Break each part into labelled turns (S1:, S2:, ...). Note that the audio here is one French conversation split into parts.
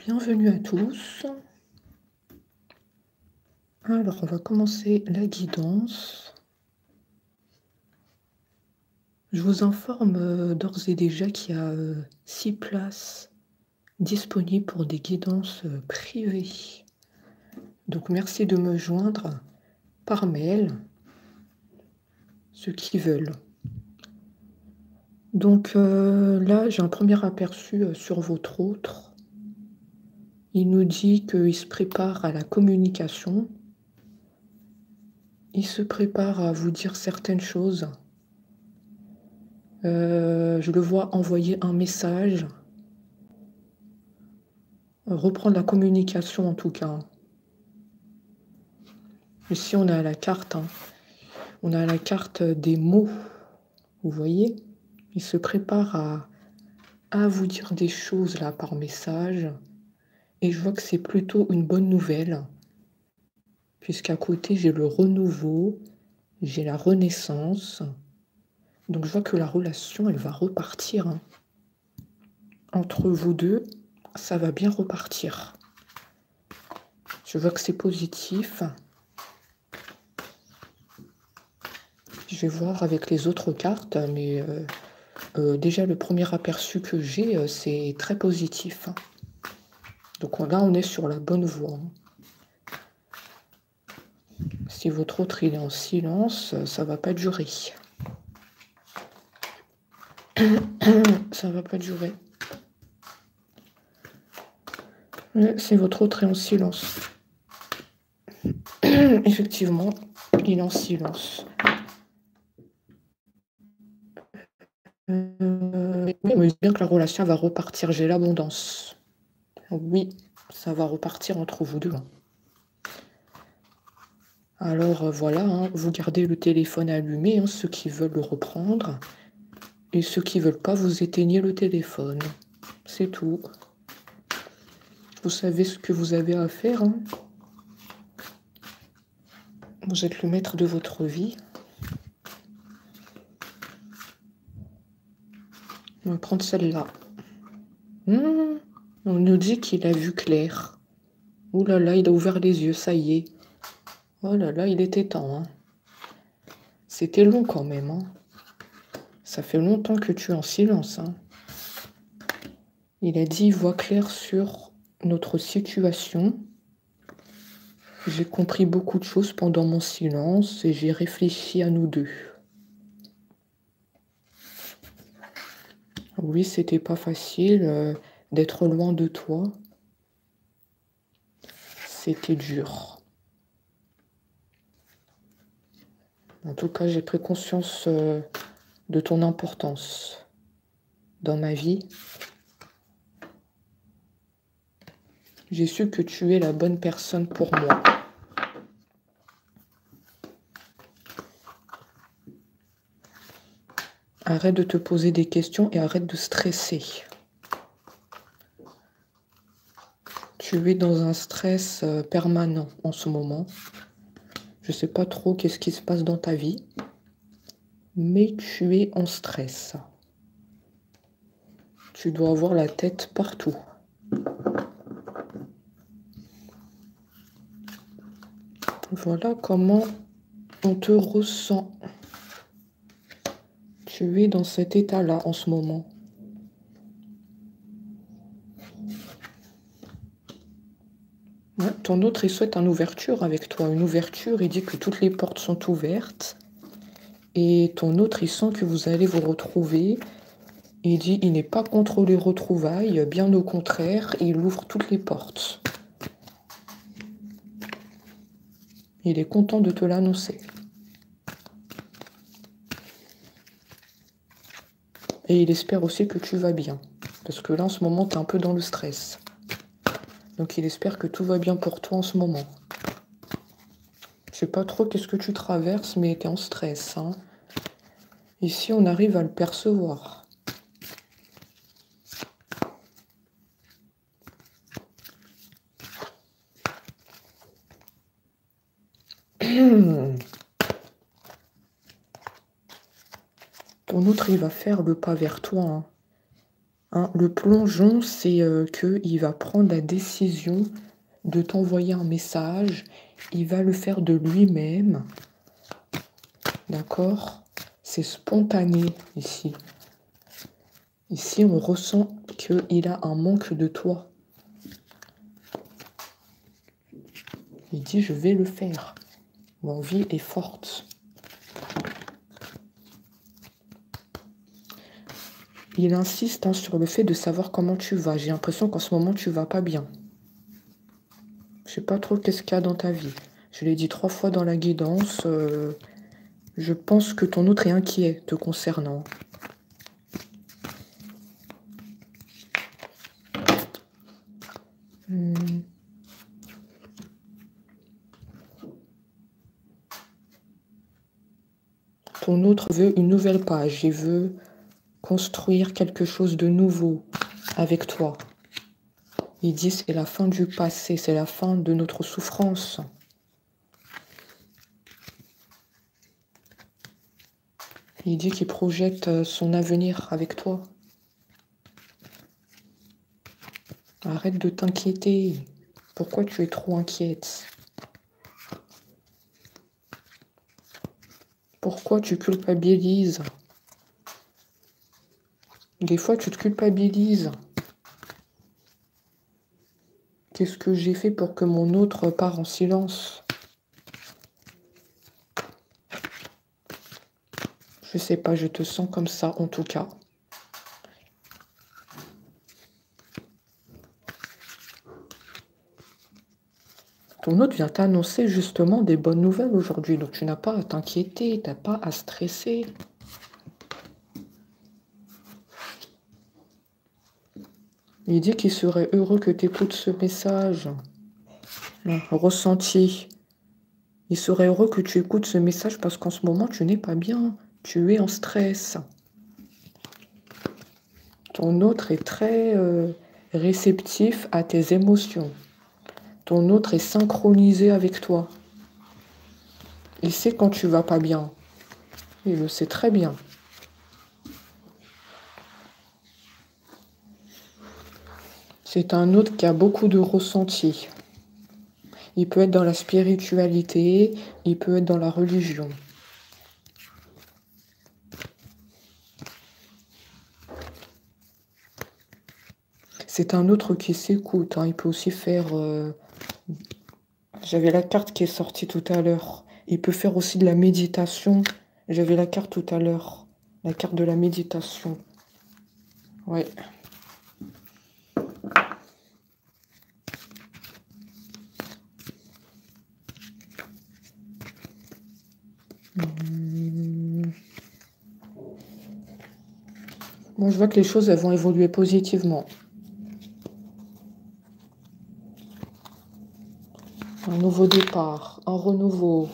S1: Bienvenue à tous. Alors, on va commencer la guidance. Je vous informe d'ores et déjà qu'il y a 6 places disponibles pour des guidances privées. Donc, merci de me joindre par mail, ceux qui veulent. Donc, là, j'ai un premier aperçu sur votre autre. Il nous dit qu'il se prépare à la communication. Il se prépare à vous dire certaines choses. Je le vois envoyer un message. Reprendre la communication en tout cas. Ici, on a la carte. On a la carte des mots. Vous voyez? Il se prépare à vous dire des choses là par message. Et je vois que c'est plutôt une bonne nouvelle. Puisqu'à côté, j'ai le renouveau. J'ai la renaissance. Donc je vois que la relation, elle va repartir. Entre vous deux, ça va bien repartir. Je vois que c'est positif. Je vais voir avec les autres cartes, mais déjà le premier aperçu que j'ai, c'est très positif. Donc là, on est sur la bonne voie. Si votre autre il est en silence, ça va pas durer. Ça va pas durer. Si votre autre est en silence. Effectivement, il est en silence. Oui, mais bien que la relation va repartir, j'ai l'abondance. Oui, ça va repartir entre vous deux. Alors voilà, vous gardez le téléphone allumé, ceux qui veulent le reprendre. Et ceux qui veulent pas, vous éteignez le téléphone. C'est tout. Vous savez ce que vous avez à faire. Vous êtes le maître de votre vie. On va prendre celle-là. On nous dit qu'il a vu clair. Ouh là là, il a ouvert les yeux, ça y est. Oh là là, il était temps. C'était long quand même. Ça fait longtemps que tu es en silence. Il a dit, il voit clair sur notre situation. J'ai compris beaucoup de choses pendant mon silence et j'ai réfléchi à nous deux. Oui, c'était pas facile d'être loin de toi. C'était dur. En tout cas, j'ai pris conscience de ton importance dans ma vie. J'ai su que tu es la bonne personne pour moi. Arrête de te poser des questions et arrête de stresser. Tu es dans un stress permanent en ce moment. Je ne sais pas trop qu'est-ce qui se passe dans ta vie, mais tu es en stress. Tu dois avoir la tête partout. Voilà comment on te ressent. Tu es dans cet état-là en ce moment. Ouais, ton autre, il souhaite une ouverture avec toi. Une ouverture, il dit que toutes les portes sont ouvertes. Et ton autre, il sent que vous allez vous retrouver. Il dit, il n'est pas contre les retrouvailles, bien au contraire, il ouvre toutes les portes. Il est content de te l'annoncer. Et il espère aussi que tu vas bien. Parce que là, en ce moment, tu es un peu dans le stress. Donc, il espère que tout va bien pour toi en ce moment. Je sais pas trop qu'est-ce que tu traverses, mais tu es en stress. Ici, on arrive à le percevoir. Ton autre, il va faire le pas vers toi. Hein. Le plongeon, c'est qu'il va prendre la décision de t'envoyer un message. Il va le faire de lui-même. D'accord? C'est spontané ici. Ici, on ressent qu'il a un manque de toi. Il dit, je vais le faire. L'envie est forte. Il insiste sur le fait de savoir comment tu vas. J'ai l'impression qu'en ce moment, tu vas pas bien. Je sais pas trop qu'est-ce qu'il y a dans ta vie. Je l'ai dit 3 fois dans la guidance. Je pense que ton autre est inquiet te concernant. Ton autre veut une nouvelle page. Il veut construire quelque chose de nouveau avec toi. Il dit c'est la fin du passé, c'est la fin de notre souffrance. Il dit qu'il projette son avenir avec toi. Arrête de t'inquiéter. Pourquoi tu es trop inquiète? Pourquoi tu culpabilises? Des fois, tu te culpabilises. Qu'est-ce que j'ai fait pour que mon autre part en silence? Je sais pas, je te sens comme ça en tout cas. Ton autre vient t'annoncer justement des bonnes nouvelles aujourd'hui, donc tu n'as pas à t'inquiéter, tu n'as pas à stresser. Il dit qu'il serait heureux que tu écoutes ce message. Ressenti. Il serait heureux que tu écoutes ce message parce qu'en ce moment, tu n'es pas bien. Tu es en stress. Ton autre est très réceptif à tes émotions. Ton autre est synchronisé avec toi. Il sait quand tu vas pas bien. Il le sait très bien. C'est un autre qui a beaucoup de ressenti. Il peut être dans la spiritualité, il peut être dans la religion. C'est un autre qui s'écoute. Hein. Il peut aussi faire... J'avais la carte qui est sortie tout à l'heure. Il peut faire aussi de la méditation. J'avais la carte tout à l'heure. La carte de la méditation. Ouais. Bon, je vois que les choses elles vont évoluer positivement. Un nouveau départ, un renouveau.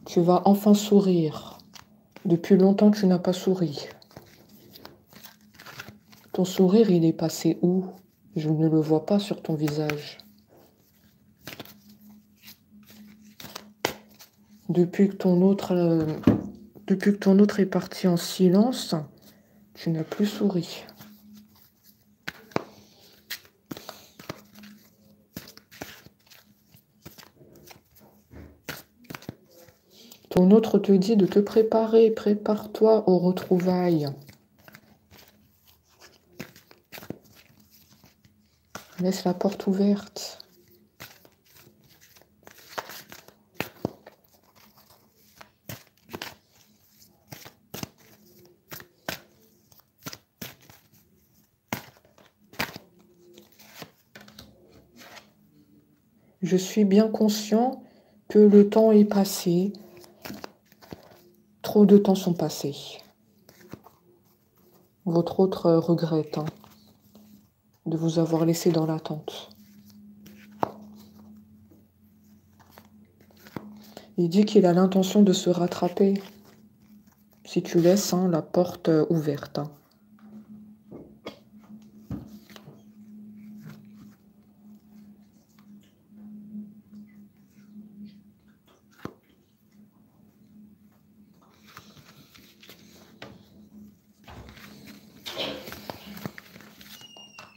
S1: Tu vas enfin sourire. Depuis longtemps, tu n'as pas souri. Ton sourire, il est passé où? Je ne le vois pas sur ton visage. Depuis que ton autre est parti en silence, tu n'as plus souri. Ton autre te dit de te préparer, prépare-toi aux retrouvailles. Laisse la porte ouverte. Je suis bien conscient que le temps est passé. Trop de temps sont passés. Votre autre regrette de vous avoir laissé dans l'attente. Il dit qu'il a l'intention de se rattraper si tu laisses la porte ouverte.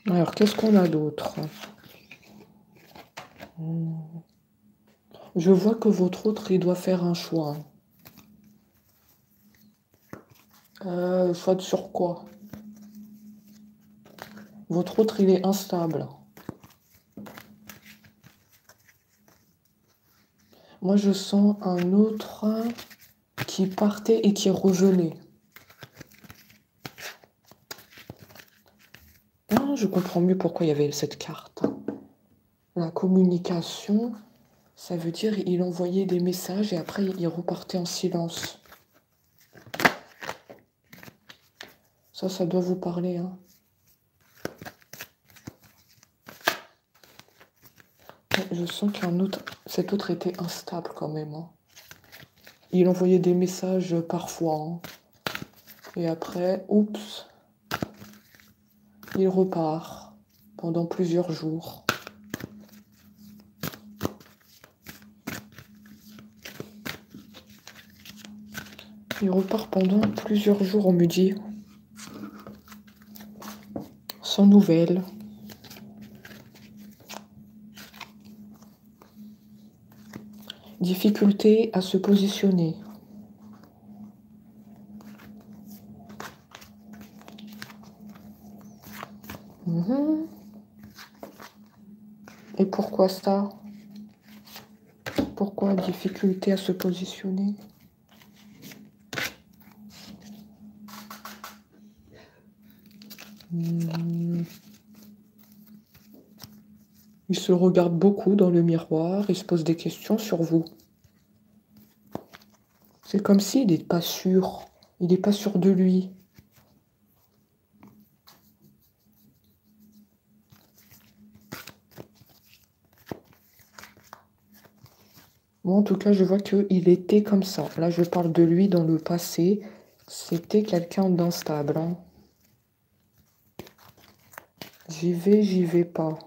S1: Alors, qu'est-ce qu'on a d'autre? Je vois que votre autre, il doit faire un choix. Soit sur quoi? Votre autre, il est instable. Moi, je sens un autre qui partait et qui revenait. Ah, je comprends mieux pourquoi il y avait cette carte. La communication, ça veut dire il envoyait des messages et après il repartait en silence. Ça doit vous parler, hein. Je sens cet autre était instable quand même, hein. Il envoyait des messages parfois, hein. Et après, oups, il repart pendant plusieurs jours. Il repart pendant plusieurs jours, on me dit. Sans nouvelles. Difficulté à se positionner. Et pourquoi ça? Pourquoi difficulté à se positionner? Il se regarde beaucoup dans le miroir, il se pose des questions sur vous. C'est comme s'il n'est pas sûr. Il n'est pas sûr de lui. Moi, en tout cas, je vois qu'il était comme ça. Là, je parle de lui dans le passé. C'était quelqu'un d'instable, hein. J'y vais pas.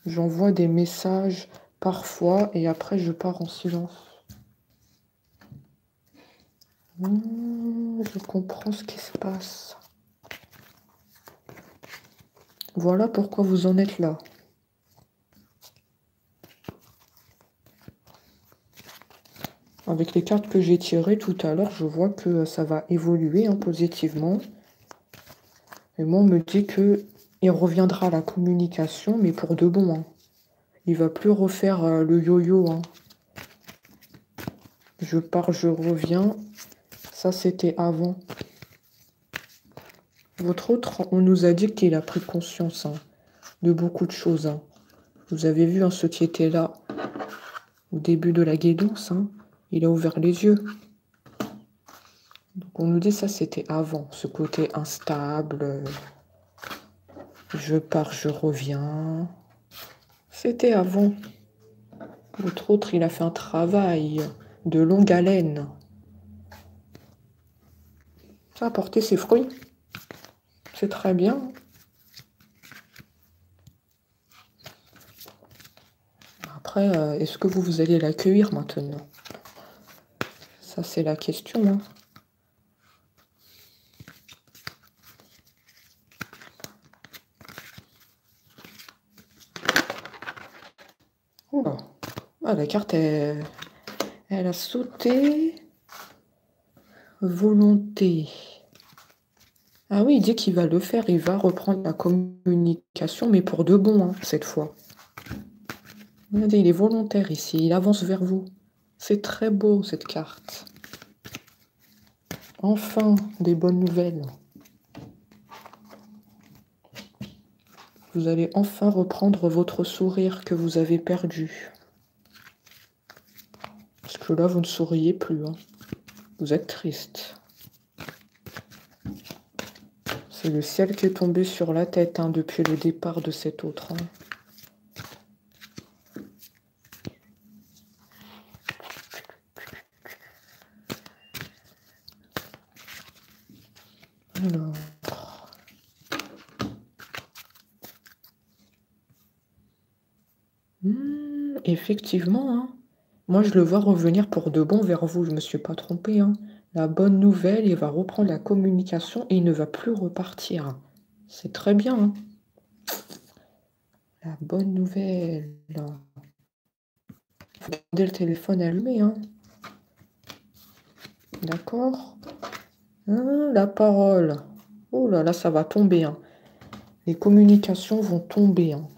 S1: J'envoie des messages parfois et après, je pars en silence. Je comprends ce qui se passe. Voilà pourquoi vous en êtes là. Avec les cartes que j'ai tirées tout à l'heure, je vois que ça va évoluer, hein, positivement. Et moi, on me dit que il reviendra à la communication, mais pour de bon, hein. Il va plus refaire le yo-yo, hein. Je pars, je reviens. Ça, c'était avant. Votre autre, on nous a dit qu'il a pris conscience, hein, de beaucoup de choses, hein. Vous avez vu, hein, ce qui était là au début de la guidance, hein, il a ouvert les yeux. Donc on nous dit ça, c'était avant, ce côté instable. Je pars, je reviens. C'était avant. Votre autre, il a fait un travail de longue haleine. Ça a porté ses fruits. C'est très bien. Après, est-ce que vous allez l'accueillir maintenant? Ça, c'est la question, hein. Oula. Ah, la carte, elle a sauté. Volonté. Ah oui, il dit qu'il va le faire. Il va reprendre la communication, mais pour de bon, hein, cette fois. Regardez, il est volontaire ici. Il avance vers vous. C'est très beau, cette carte. Enfin, des bonnes nouvelles. Vous allez enfin reprendre votre sourire que vous avez perdu. Parce que là, vous ne souriez plus, hein. Vous êtes triste. C'est le ciel qui est tombé sur la tête, hein, depuis le départ de cet autre, hein. Alors... effectivement, hein. Moi, je le vois revenir pour de bon vers vous. Je ne me suis pas trompée, hein. La bonne nouvelle, il va reprendre la communication et il ne va plus repartir. C'est très bien, hein. La bonne nouvelle. Faut garder le téléphone allumé, hein. D'accord? Hein, la parole. Oh là là, ça va tomber, hein. Les communications vont tomber, hein.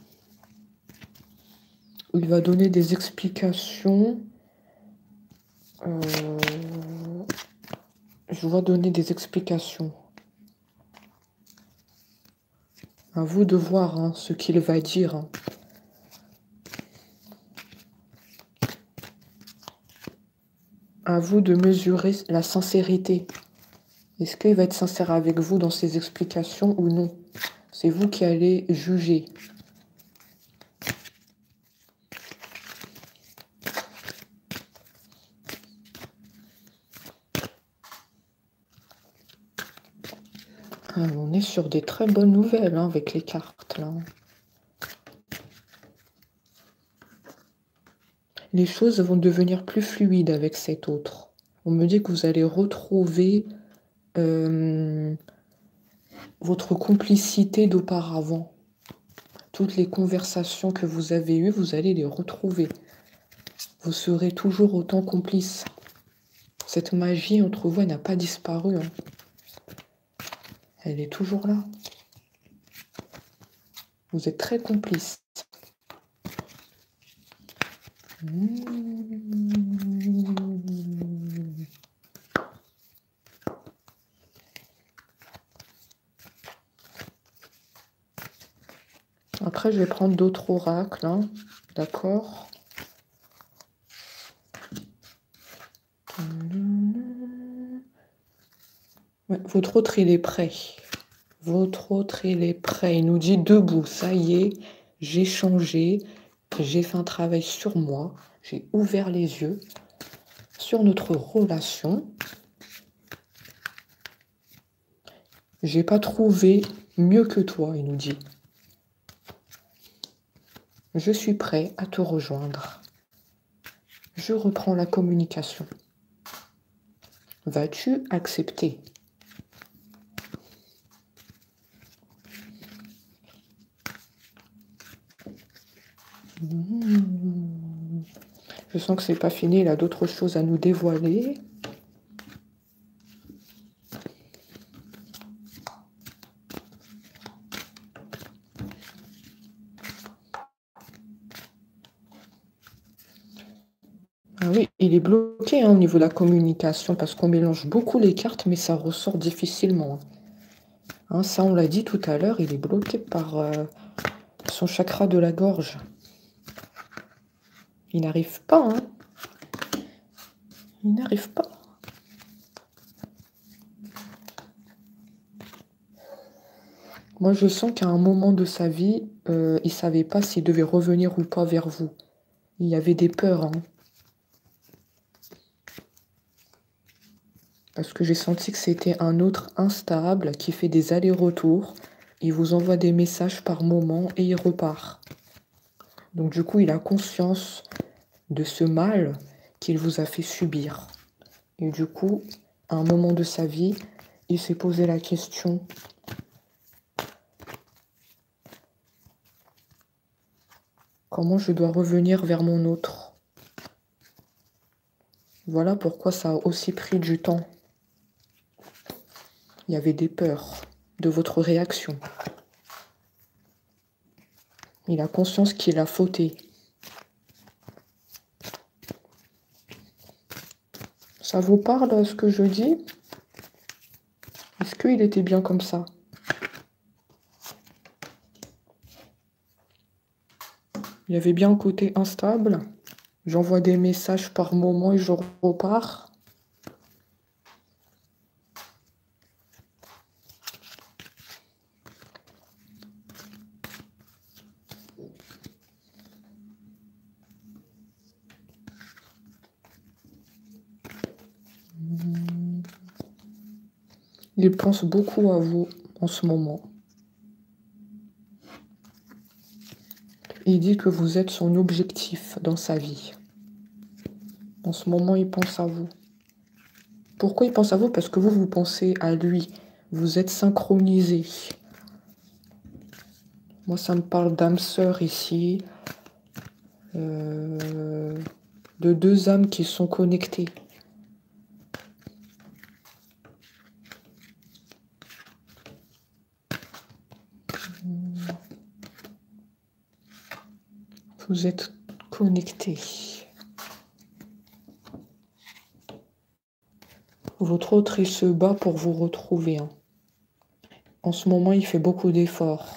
S1: Il va donner des explications. Je vais donner des explications. À vous de voir, hein, ce qu'il va dire, hein. À vous de mesurer la sincérité. Est-ce qu'il va être sincère avec vous dans ses explications ou non? C'est vous qui allez juger. Ah, on est sur des très bonnes nouvelles, hein, avec les cartes, là. Les choses vont devenir plus fluides avec cet autre. On me dit que vous allez retrouver votre complicité d'auparavant. Toutes les conversations que vous avez eues, vous allez les retrouver. Vous serez toujours autant complices. Cette magie entre vous, elle n'a pas disparu, hein. Elle est toujours là. Vous êtes très complices. Après, je vais prendre d'autres oracles, hein. D'accord? Ouais, votre autre, il est prêt. Votre autre, il est prêt. Il nous dit debout. Ça y est, j'ai changé. J'ai fait un travail sur moi. J'ai ouvert les yeux sur notre relation. J'ai pas trouvé mieux que toi, il nous dit. Je suis prêt à te rejoindre. Je reprends la communication. Vas-tu accepter? Je sens que c'est pas fini, il a d'autres choses à nous dévoiler. Ah oui, il est bloqué, hein, au niveau de la communication parce qu'on mélange beaucoup les cartes, mais ça ressort difficilement, hein. Ça, on l'a dit tout à l'heure, il est bloqué par son chakra de la gorge. Il n'arrive pas, hein. Il n'arrive pas. Moi, je sens qu'à un moment de sa vie, il ne savait pas s'il devait revenir ou pas vers vous. Il y avait des peurs, hein. Parce que j'ai senti que c'était un autre instable qui fait des allers-retours. Il vous envoie des messages par moment et il repart. Donc du coup, il a conscience de ce mal qu'il vous a fait subir. Et du coup, à un moment de sa vie, il s'est posé la question: comment je dois revenir vers mon autre? Voilà pourquoi ça a aussi pris du temps. Il y avait des peurs de votre réaction. Il a conscience qu'il a fauté. Ça vous parle, ce que je dis? Est-ce qu'il était bien comme ça? Il y avait bien le côté instable. J'envoie des messages par moment et je repars. Il pense beaucoup à vous en ce moment. Il dit que vous êtes son objectif dans sa vie. En ce moment, il pense à vous. Pourquoi il pense à vous? Parce que vous, vous pensez à lui. Vous êtes synchronisés. Moi, ça me parle d'âme sœur ici. De deux âmes qui sont connectées. Vous êtes connectés. Votre autre, il se bat pour vous retrouver. Hein. En ce moment, il fait beaucoup d'efforts.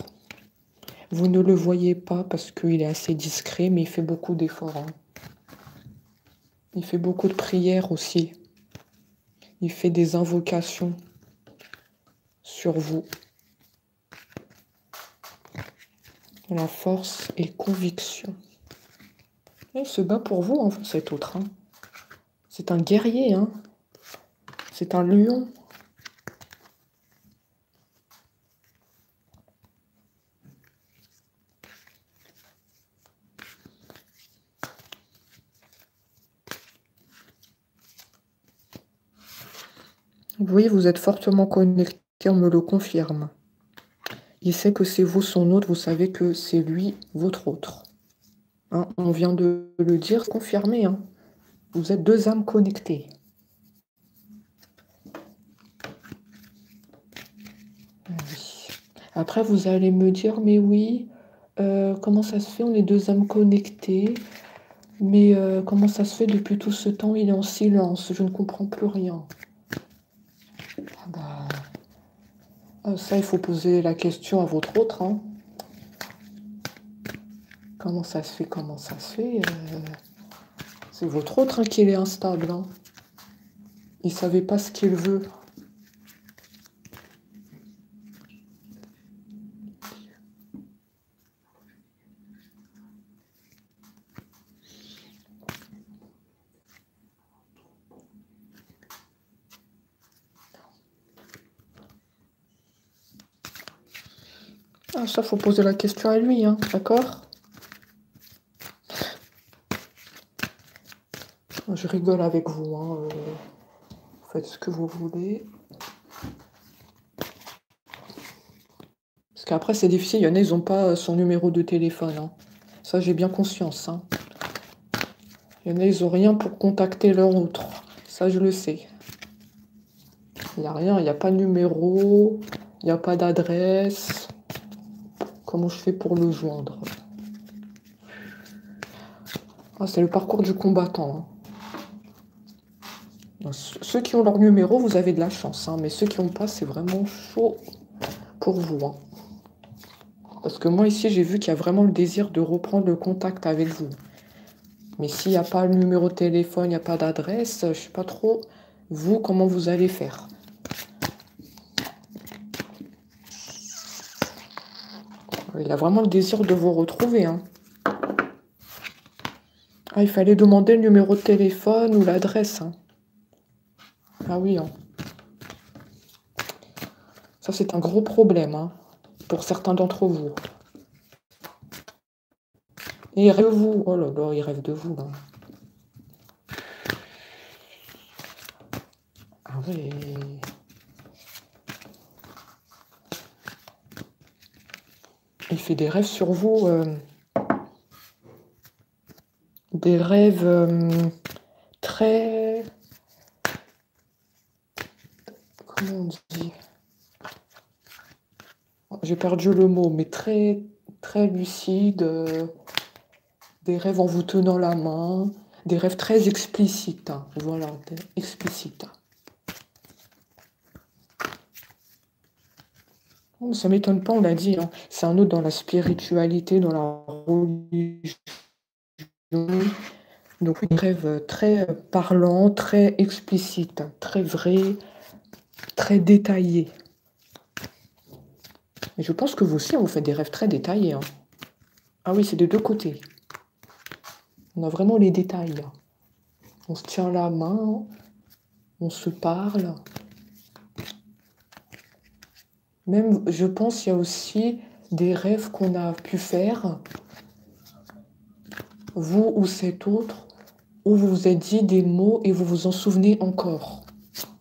S1: Vous ne le voyez pas parce qu'il est assez discret, mais il fait beaucoup d'efforts. Hein. Il fait beaucoup de prières aussi. Il fait des invocations sur vous. La force et conviction. Il se bat pour vous, hein, cet autre. Hein. C'est un guerrier. Hein. C'est un lion. Vous voyez, vous êtes fortement connecté, on me le confirme. Il sait que c'est vous son autre, vous savez que c'est lui votre autre. Hein, on vient de le dire, confirmé. Hein. Vous êtes deux âmes connectées. Oui. Après, vous allez me dire, mais oui, comment ça se fait, on est deux âmes connectées, mais comment ça se fait depuis tout ce temps, il est en silence, je ne comprends plus rien. Ah bah, ça, il faut poser la question à votre autre. Hein. Comment ça se fait, c'est votre autre hein, qui est instable. Hein. Il ne savait pas ce qu'il veut. Ah, ça, faut poser la question à lui, hein, d'accord? Je rigole avec vous, hein, faites ce que vous voulez. Parce qu'après, c'est difficile, il y en a, ils n'ont pas son numéro de téléphone. Hein. Ça, j'ai bien conscience. Hein. Il y en a, ils n'ont rien pour contacter leur autre. Ça, je le sais. Il n'y a rien, il n'y a pas de numéro, il n'y a pas d'adresse. Comment je fais pour le joindre? Ah, c'est le parcours du combattant. Hein. Ceux qui ont leur numéro, vous avez de la chance. Hein, mais ceux qui n'ont pas, c'est vraiment chaud pour vous. Hein. Parce que moi, ici, j'ai vu qu'il y a vraiment le désir de reprendre le contact avec vous. Mais s'il n'y a pas le numéro de téléphone, il n'y a pas d'adresse, je ne sais pas trop, vous, comment vous allez faire. Il a vraiment le désir de vous retrouver. Hein. Ah, il fallait demander le numéro de téléphone ou l'adresse. Hein. Ah oui. Hein. Ça, c'est un gros problème hein, pour certains d'entre vous. Et il rêve de vous. Oh là là, il rêve de vous. Là. Ah oui. Il fait des rêves sur vous. Des rêves très... Comment on dit? J'ai perdu le mot, mais très, très lucide. Des rêves en vous tenant la main. Des rêves très explicites. Hein. Voilà, explicites. Oh, ça ne m'étonne pas, on l'a dit. Hein. C'est un autre dans la spiritualité, dans la religion. Donc, des rêves très parlants, très explicites, très vrais, très détaillés. Et je pense que vous aussi, vous faites des rêves très détaillés. Hein. Ah oui, c'est des deux côtés. On a vraiment les détails. Là. On se tient la main, on se parle. Même, je pense qu'il y a aussi des rêves qu'on a pu faire, vous ou cet autre, où vous vous êtes dit des mots et vous vous en souvenez encore.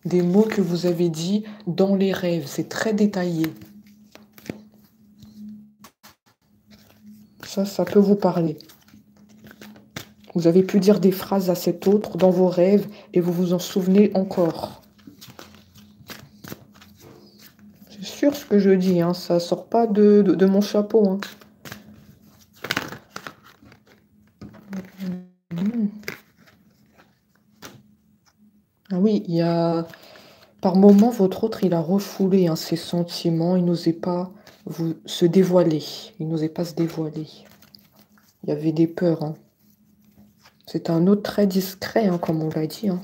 S1: des mots que vous avez dit dans les rêves. C'est très détaillé. Ça peut vous parler. Vous avez pu dire des phrases à cet autre dans vos rêves et vous vous en souvenez encore. C'est sûr ce que je dis, hein, ça sort pas de mon chapeau. Hein. Ah oui, il y a... Par moment, votre autre, il a refoulé hein, ses sentiments. Il n'osait pas se dévoiler. Il n'osait pas se dévoiler. Il y avait des peurs. Hein. C'est un autre très discret, hein, comme on l'a dit. Hein.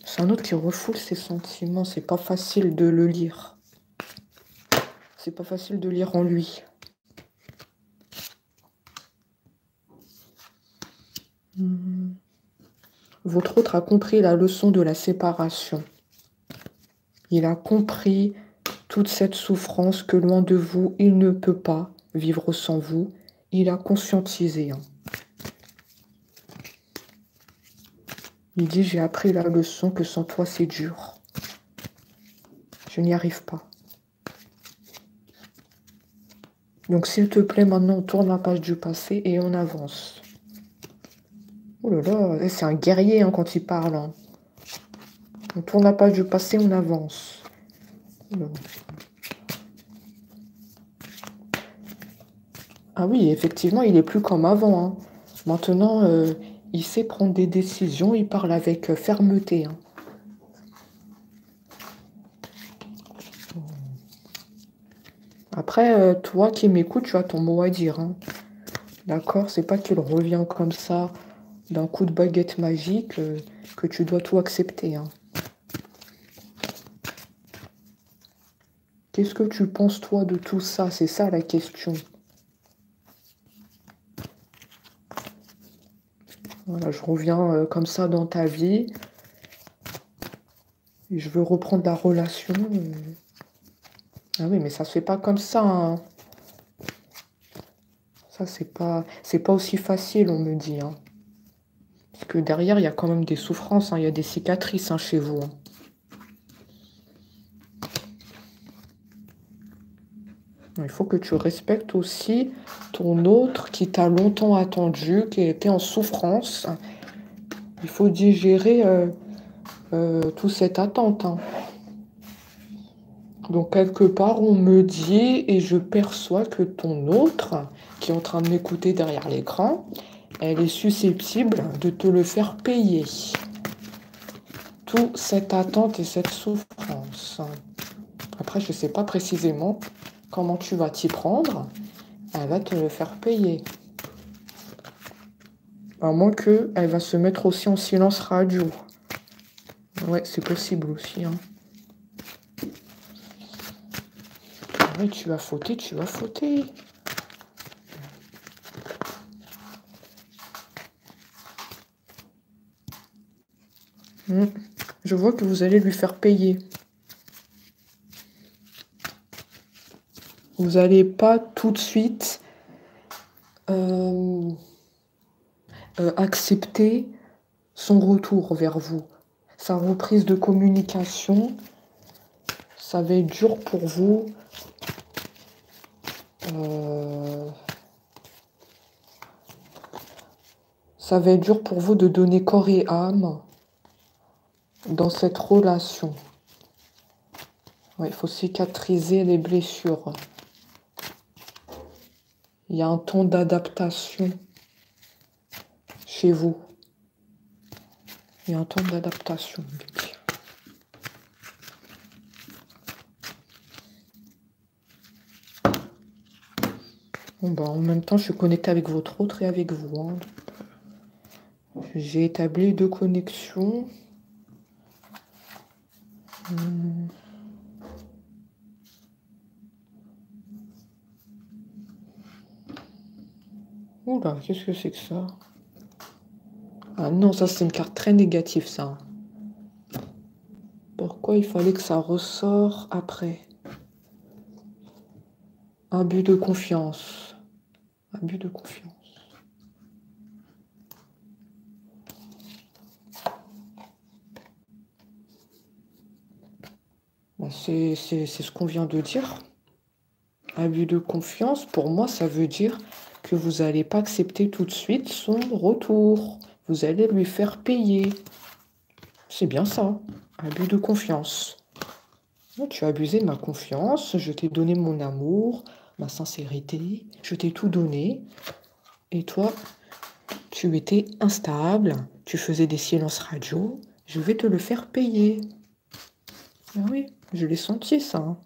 S1: C'est un autre qui refoule ses sentiments. C'est pas facile de le lire. C'est pas facile de lire en lui. Votre autre a compris la leçon de la séparation. Il a compris toute cette souffrance que loin de vous, il ne peut pas vivre sans vous. Il a conscientisé. Hein. Il dit, j'ai appris la leçon que sans toi, c'est dur. Je n'y arrive pas. Donc, s'il te plaît, maintenant, on tourne la page du passé et on avance. Oh là là, c'est un guerrier hein, quand il parle. Hein. On tourne la page du passé, on avance. Ah oui, effectivement, il est plus comme avant. Hein. Maintenant, il sait prendre des décisions, il parle avec fermeté. Hein. Après, toi qui m'écoutes, tu as ton mot à dire. Hein. D'accord? C'est pas qu'il revient comme ça, d'un coup de baguette magique, que tu dois tout accepter. Hein. Qu'est-ce que tu penses, toi, de tout ça? C'est ça la question. Voilà, je reviens comme ça dans ta vie. Et je veux reprendre la relation. Ah oui, mais ça se fait pas comme ça. Hein. Ça, c'est pas aussi facile, on me dit. Hein. Parce que derrière, il y a quand même des souffrances. Hein. Il y a des cicatrices hein, chez vous. Hein. Il faut que tu respectes aussi ton autre qui t'a longtemps attendu, qui était en souffrance. Il faut digérer toute cette attente. Hein. Donc, quelque part, on me dit et je perçois que ton autre, qui est en train de m'écouter derrière l'écran, elle est susceptible de te le faire payer. Toute cette attente et cette souffrance. Après, je ne sais pas précisément comment tu vas t'y prendre. Elle va te le faire payer. À moins qu'elle va se mettre aussi en silence radio. Ouais, c'est possible aussi. Hein. Oui, tu vas fauter, tu vas fauter. Je vois que vous allez lui faire payer. Vous n'allez pas tout de suite accepter son retour vers vous. Sa reprise de communication, ça va être dur pour vous. Ça va être dur pour vous de donner corps et âme dans cette relation. Ouais, il faut cicatriser les blessures. Il y a un temps d'adaptation chez vous. Il y a un temps d'adaptation. Bon, bah, en même temps, je suis connectée avec votre autre et avec vous. Hein. J'ai établi 2 connexions. Oula, qu'est-ce que c'est que ça? Ah non, ça c'est une carte très négative, ça. Pourquoi il fallait que ça ressort après? Abus de confiance. Abus de confiance. C'est ce qu'on vient de dire. Abus de confiance, pour moi, ça veut dire que vous n'allez pas accepter tout de suite son retour. Vous allez lui faire payer. C'est bien ça, abus de confiance. Tu as abusé de ma confiance, je t'ai donné mon amour, ma sincérité, je t'ai tout donné. Et toi, tu étais instable, tu faisais des silences radio, je vais te le faire payer. Ah oui, je l'ai senti ça. Hein.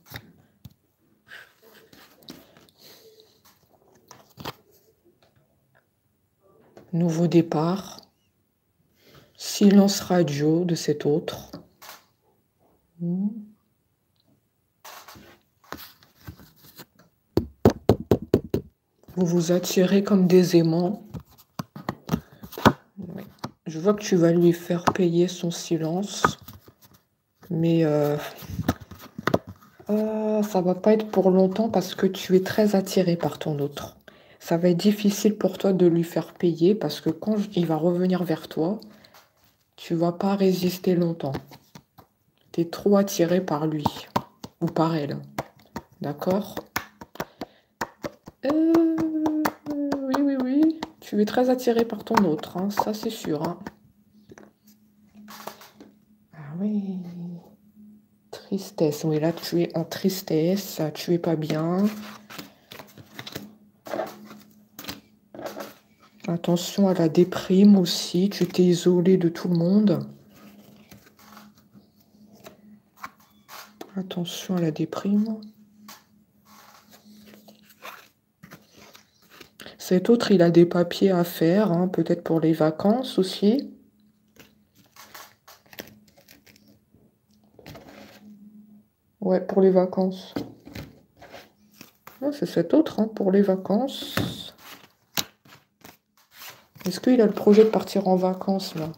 S1: Nouveau départ. Silence radio de cet autre. Vous vous attirez comme des aimants. Je vois que tu vas lui faire payer son silence. Mais ça va pas être pour longtemps parce que tu es très attiré par ton autre. Ça va être difficile pour toi de lui faire payer parce que quand il va revenir vers toi, tu vas pas résister longtemps. Tu es trop attiré par lui ou par elle. D'accord? Oui. Tu es très attiré par ton autre, hein, ça c'est sûr. Hein. Ah oui. Tristesse. Oui, là tu es en tristesse, tu es pas bien. Attention à la déprime aussi, tu t'es isolé de tout le monde. Attention à la déprime. Cet autre, il a des papiers à faire, hein, peut-être pour les vacances aussi. Ouais, pour les vacances. Ouais, c'est cet autre, hein, pour les vacances. Est-ce qu'il a le projet de partir en vacances, là?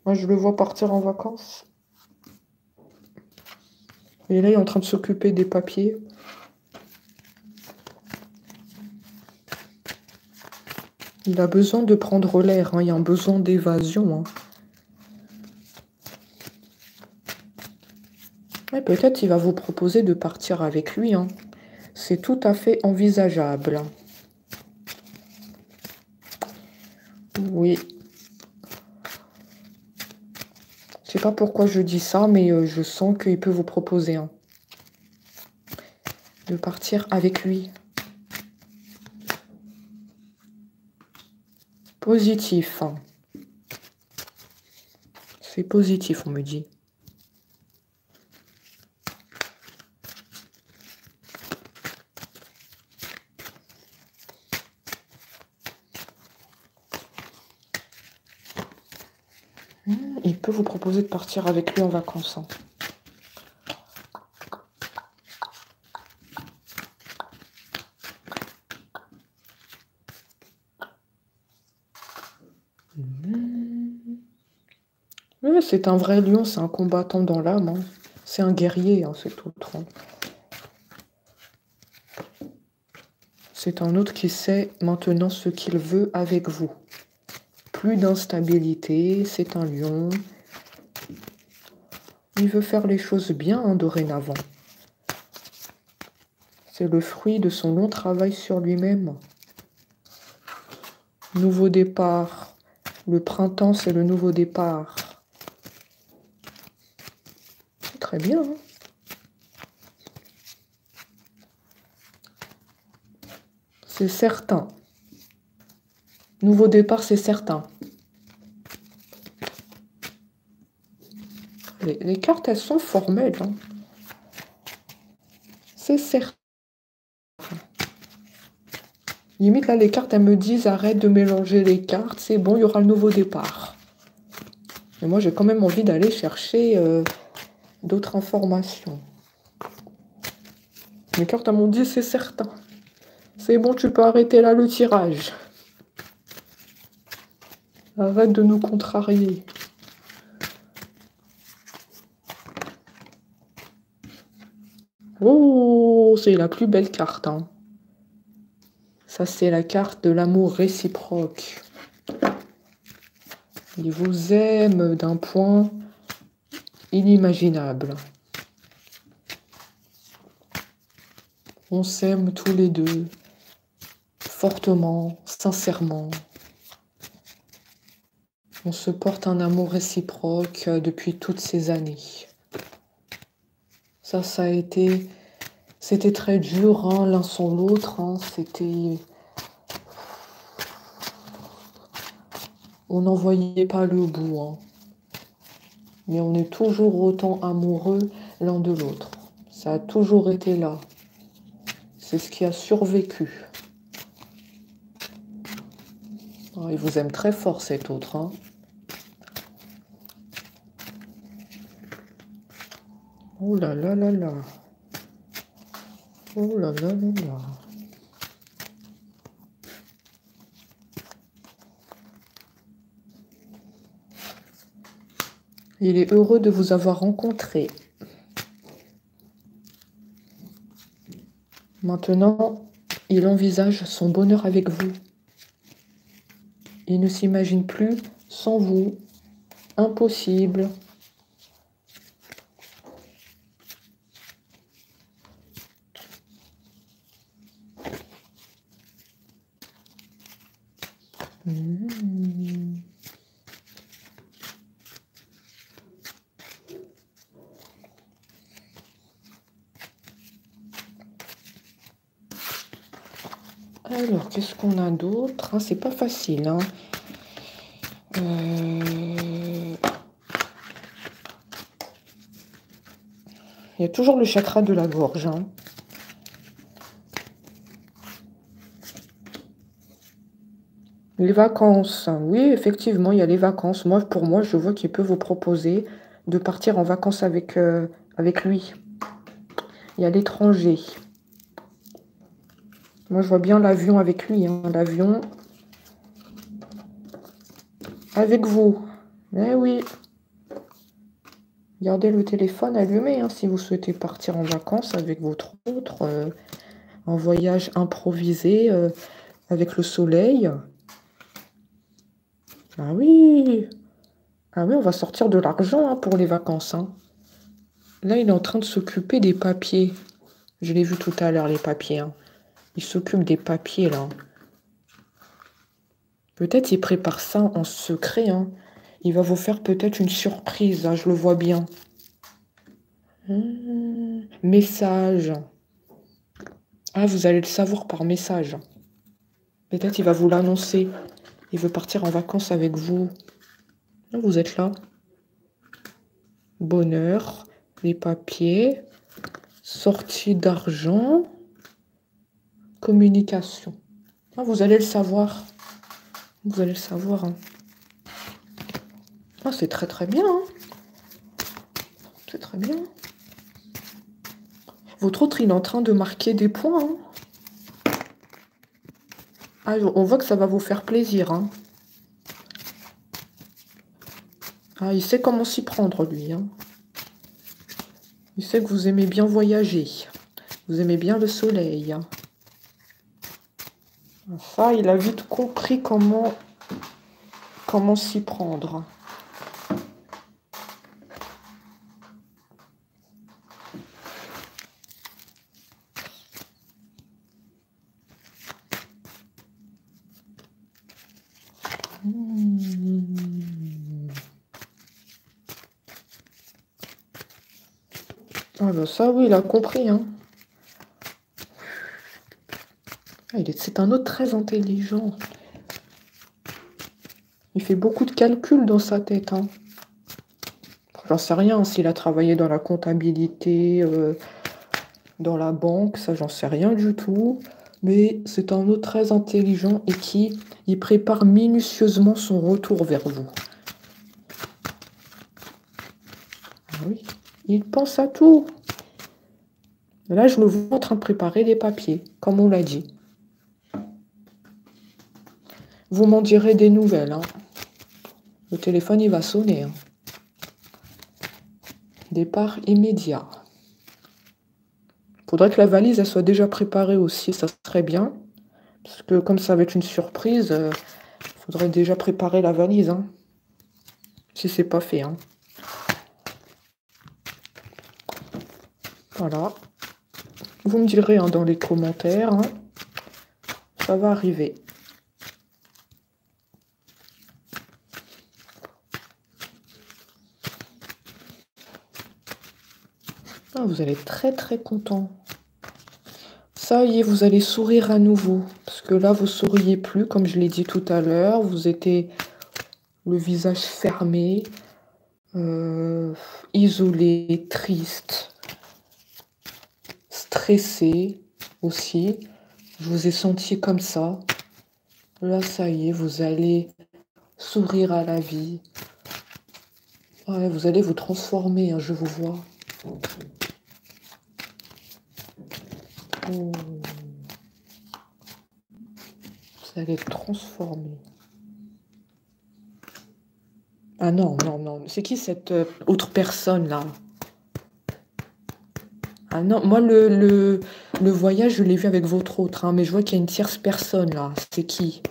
S1: Moi, je le vois partir en vacances. Et là, il est en train de s'occuper des papiers. Il a besoin de prendre l'air, hein. Il y a un besoin d'évasion. Hein. Ouais, peut-être il va vous proposer de partir avec lui. Hein. C'est tout à fait envisageable. Oui. Je sais pas pourquoi je dis ça, mais je sens qu'il peut vous proposer de partir avec lui. Positif. Hein. C'est positif, on me dit. Il peut vous proposer de partir avec lui en vacances. Hein. Oui, c'est un vrai lion, c'est un combattant dans l'âme. Hein. C'est un guerrier, hein, cet autre. Hein. C'est un autre qui sait maintenant ce qu'il veut avec vous. Plus d'instabilité, c'est un lion. Il veut faire les choses bien hein, dorénavant. C'est le fruit de son long travail sur lui-même. Nouveau départ. Le printemps, c'est le nouveau départ. C'est très bien. Hein. C'est certain. Nouveau départ, c'est certain. Les cartes, elles sont formelles. Hein. C'est certain. Limite, là, les cartes, elles me disent, arrête de mélanger les cartes. C'est bon, il y aura le nouveau départ. Mais moi, j'ai quand même envie d'aller chercher d'autres informations. Les cartes, elles m'ont dit, c'est certain. C'est bon, tu peux arrêter là le tirage. Arrête de nous contrarier. Oh, c'est la plus belle carte. Hein. Ça, c'est la carte de l'amour réciproque. Il vous aime d'un point. inimaginable. On s'aime tous les deux, fortement, sincèrement. On se porte un amour réciproque depuis toutes ces années. Ça a été... C'était très dur, hein, l'un sans l'autre. Hein, c'était... On n'en voyait pas le bout. Hein. Mais on est toujours autant amoureux l'un de l'autre. Ça a toujours été là. C'est ce qui a survécu. Oh, il vous aime très fort, cet autre. Hein. Oh là là là là. Oh là là là là. Il est heureux de vous avoir rencontré. Maintenant, il envisage son bonheur avec vous. Il ne s'imagine plus sans vous. Impossible. Alors, qu'est-ce qu'on a d'autre? C'est pas facile. Hein. Il y a toujours le chakra de la gorge. Hein. Les vacances. Oui, effectivement, il y a les vacances. Pour moi, je vois qu'il peut vous proposer de partir en vacances avec lui. Il y a l'étranger. Moi, je vois bien l'avion avec lui. Hein. L'avion avec vous. Eh oui. Gardez le téléphone allumé hein, si vous souhaitez partir en vacances avec votre autre. En voyage improvisé avec le soleil. Ah oui. Ah oui, on va sortir de l'argent hein, pour les vacances. Hein. Là, il est en train de s'occuper des papiers. Je l'ai vu tout à l'heure, les papiers. Hein. Il s'occupe des papiers, là. Peut-être il prépare ça en secret. Hein. Il va vous faire peut-être une surprise. Hein, je le vois bien. Message. Ah, vous allez le savoir par message. Peut-être il va vous l'annoncer. Il veut partir en vacances avec vous. Vous êtes là. Bonheur. Les papiers. Sortie d'argent. Communication. Ah, vous allez le savoir. Vous allez le savoir. Hein. Ah, c'est très très bien. Hein. C'est très bien. Votre autre, il est en train de marquer des points. Hein. Ah, on voit que ça va vous faire plaisir. Hein. Ah, il sait comment s'y prendre, lui. Hein. Il sait que vous aimez bien voyager. Vous aimez bien le soleil. Hein. Ça, il a vite compris comment s'y prendre. Ah ben ça, oui, il a compris. Hein. C'est un autre très intelligent. Il fait beaucoup de calculs dans sa tête. Hein. J'en sais rien s'il a travaillé dans la comptabilité, dans la banque, ça j'en sais rien du tout. Mais c'est un autre très intelligent et qui il prépare minutieusement son retour vers vous. Ah oui, il pense à tout. Là, je me vois en train de préparer des papiers, comme on l'a dit. Vous m'en direz des nouvelles. Hein. Le téléphone, il va sonner. Hein. Départ immédiat. Faudrait que la valise, elle soit déjà préparée aussi, ça serait bien. Parce que comme ça va être une surprise, faudrait déjà préparer la valise. Hein. Si c'est pas fait. Hein. Voilà. Vous me direz hein, dans les commentaires. Hein. Ça va arriver. Ah, vous allez être très très content. Ça y est, vous allez sourire à nouveau. Parce que là, vous souriez plus, comme je l'ai dit tout à l'heure. Vous étiez le visage fermé, isolé, triste, stressé aussi. Je vous ai senti comme ça. Là, ça y est, vous allez sourire à la vie. Ouais, vous allez vous transformer, hein, je vous vois. Oh. Vous allez être transformer. Ah non, non, non. C'est qui cette autre personne-là? Ah non, moi, le voyage, je l'ai vu avec votre autre, hein, mais je vois qu'il y a une tierce personne, là. C'est qui?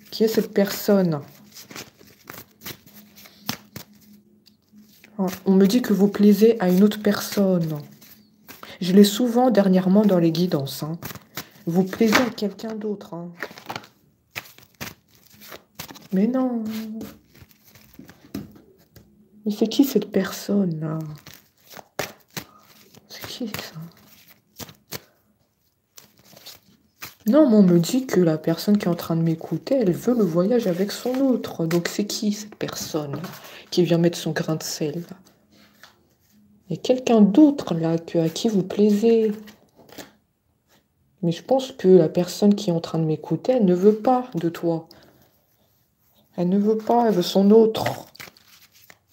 S1: Qui est cette personne? Ah, on me dit que vous plaisez à une autre personne. Je l'ai souvent dernièrement dans les guidances. Hein. Vous plaisez à quelqu'un d'autre. Hein. Mais non. Mais c'est qui cette personne-là? C'est qui ça? Non, mais on me dit que la personne qui est en train de m'écouter, elle veut le voyage avec son autre. Donc c'est qui cette personne qui vient mettre son grain de sel? Il y a quelqu'un d'autre là à qui vous plaisez. Mais je pense que la personne qui est en train de m'écouter, elle ne veut pas de toi. Elle ne veut pas, elle veut son autre.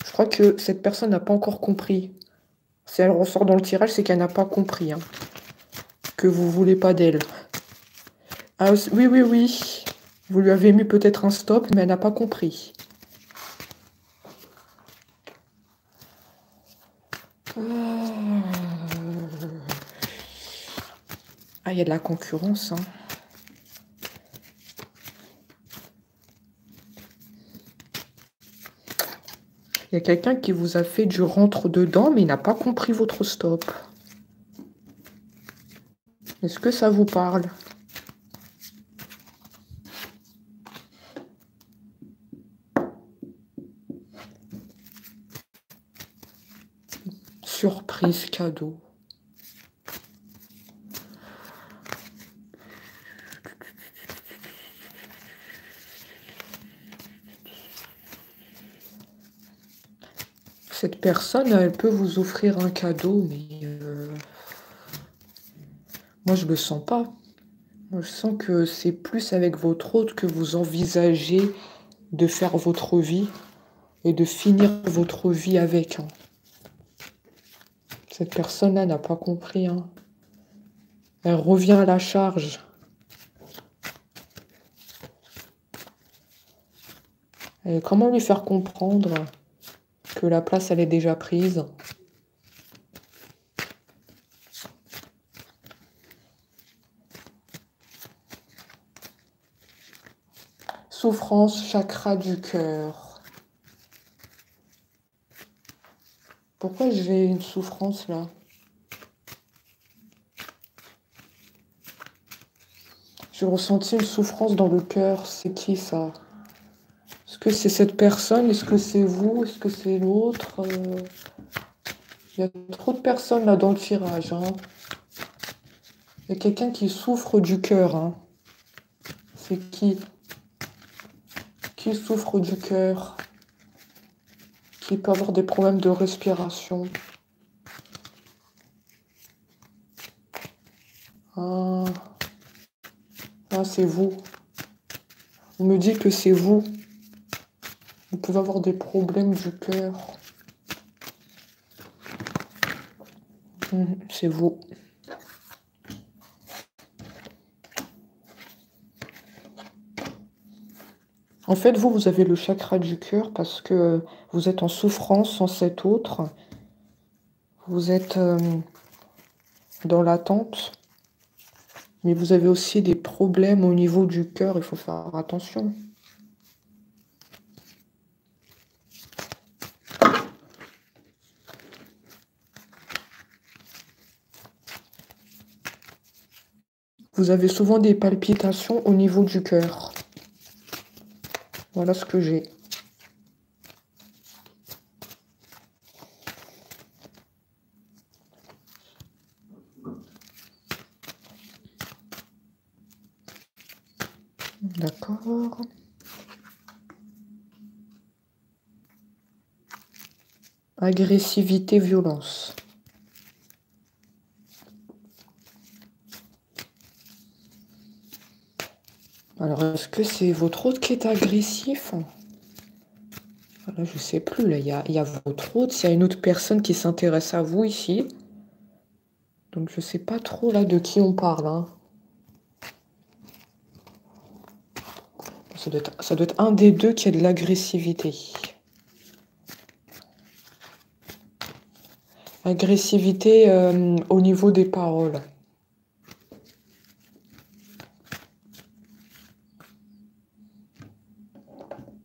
S1: Je crois que cette personne n'a pas encore compris. Si elle ressort dans le tirage, c'est qu'elle n'a pas compris. Hein, que vous voulez pas d'elle. Ah oui, oui, oui. Vous lui avez mis peut-être un stop, mais elle n'a pas compris. Ah, il y a de la concurrence. Hein. Il y a quelqu'un qui vous a fait du rentre-dedans, mais il n'a pas compris votre stop. Est-ce que ça vous parle? Surprise cadeau. Cette personne, elle peut vous offrir un cadeau, mais moi, je ne le sens pas. Moi, je sens que c'est plus avec votre hôte que vous envisagez de faire votre vie et de finir votre vie avec. Hein. Cette personne-là n'a pas compris. Hein. Elle revient à la charge. Et comment lui faire comprendre que la place, elle est déjà prise? Souffrance, chakra du cœur. Pourquoi j'ai une souffrance là? J'ai ressenti une souffrance dans le cœur. C'est qui ça? Est-ce que c'est cette personne? Est-ce que c'est vous? Est-ce que c'est l'autre? Il y a trop de personnes là dans le tirage. Hein. Il y a quelqu'un qui souffre du cœur. Hein. C'est qui? Qui souffre du cœur? Qui peut avoir des problèmes de respiration? Ah, ah c'est vous. On me dit que c'est vous. Vous pouvez avoir des problèmes du cœur. C'est vous. En fait, vous avez le chakra du cœur parce que vous êtes en souffrance sans cet autre. Vous êtes dans l'attente. Mais vous avez aussi des problèmes au niveau du cœur. Il faut faire attention. Vous avez souvent des palpitations au niveau du cœur. Voilà ce que j'ai. D'accord. Agressivité, violence. Alors, est-ce que c'est votre hôte qui est agressif? Là, je sais plus. Là, il y a votre hôte. S'il y a une autre personne qui s'intéresse à vous ici. Donc, je sais pas trop là de qui on parle. Hein. Ça doit être un des deux qui a de l'agressivité. Agressivité au niveau des paroles.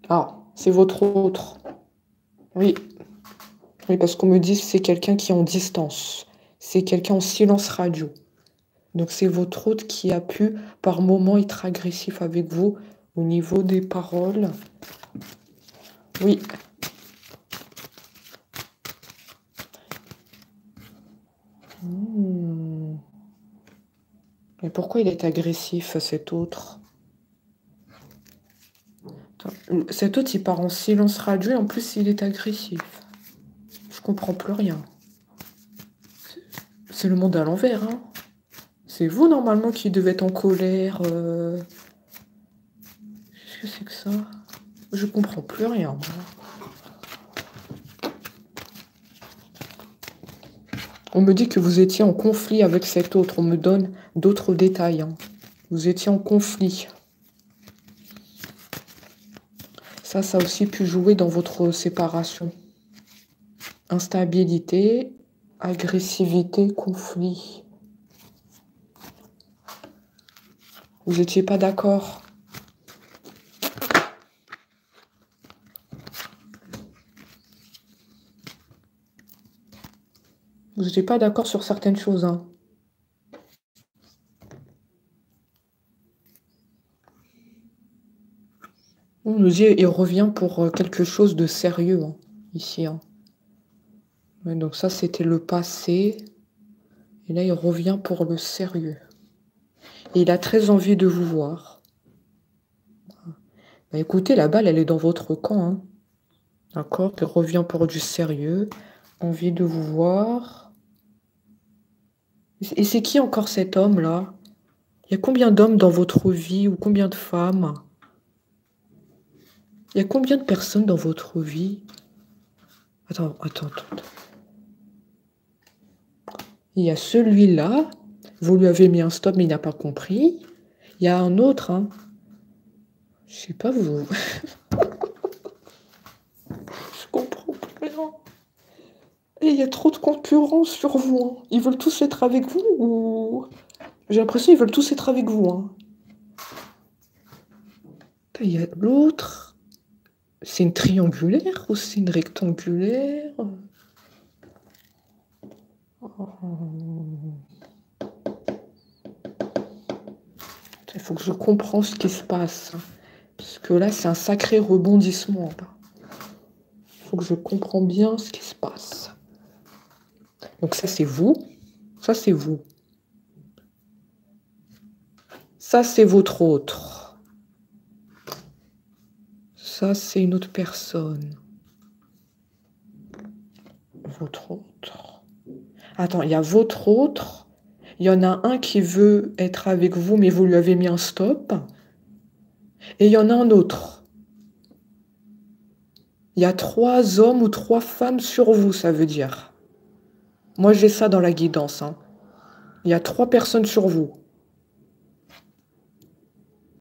S1: Ah, c'est votre autre. Oui. Oui, parce qu'on me dit que c'est quelqu'un qui est en distance. C'est quelqu'un en silence radio. Donc c'est votre hôte qui a pu, par moment, être agressif avec vous au niveau des paroles. Oui. Mais pourquoi il est agressif, cet autre? Cet autre, il part en silence radio et en plus, il est agressif. Je comprends plus rien. C'est le monde à l'envers, hein. C'est vous, normalement, qui devez être en colère. Qu'est-ce que c'est que ça? Je comprends plus rien, moi. On me dit que vous étiez en conflit avec cet autre. On me donne d'autres détails. Hein. Vous étiez en conflit. Ça a aussi pu jouer dans votre séparation. Instabilité, agressivité, conflit. Vous n'étiez pas d'accord. Vous n'étiez pas d'accord sur certaines choses. Hein. On nous dit il revient pour quelque chose de sérieux, hein, ici. Hein. Ouais, donc ça, c'était le passé. Et là, il revient pour le sérieux. Et il a très envie de vous voir. Bah, écoutez, la balle, elle est dans votre camp. Hein. D'accord? Il revient pour du sérieux. Envie de vous voir. Et c'est qui encore cet homme-là? Il y a combien d'hommes dans votre vie ou combien de femmes? Il y a combien de personnes dans votre vie? Attends. Il y a celui-là. Vous lui avez mis un stop, mais il n'a pas compris. Il y a un autre, hein. Je sais pas, vous... Je comprends plus rien. Et il y a trop de concurrence sur vous. Hein. Ils veulent tous être avec vous ou... J'ai l'impression qu'ils veulent tous être avec vous. Hein. Il y a l'autre. C'est une triangulaire ou c'est une rectangulaire? Il faut que je comprenne ce qui se passe. Parce que là, c'est un sacré rebondissement. Il faut que je comprenne bien ce qui se passe. Donc ça, c'est vous. Ça, c'est vous. Ça, c'est votre autre. Ça, c'est une autre personne. Votre autre. Attends, il y a votre autre. Il y en a un qui veut être avec vous, mais vous lui avez mis un stop. Et il y en a un autre. Il y a 3 hommes ou 3 femmes sur vous, ça veut dire. Moi, j'ai ça dans la guidance. Hein. Il y a 3 personnes sur vous.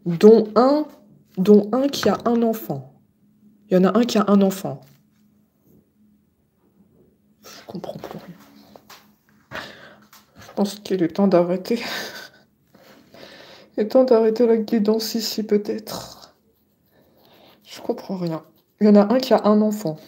S1: Dont un qui a un enfant. Il y en a un qui a un enfant. Je comprends plus rien. Je pense qu'il est temps d'arrêter. Il est temps d'arrêter la guidance ici, peut-être. Je comprends rien. Il y en a un qui a un enfant.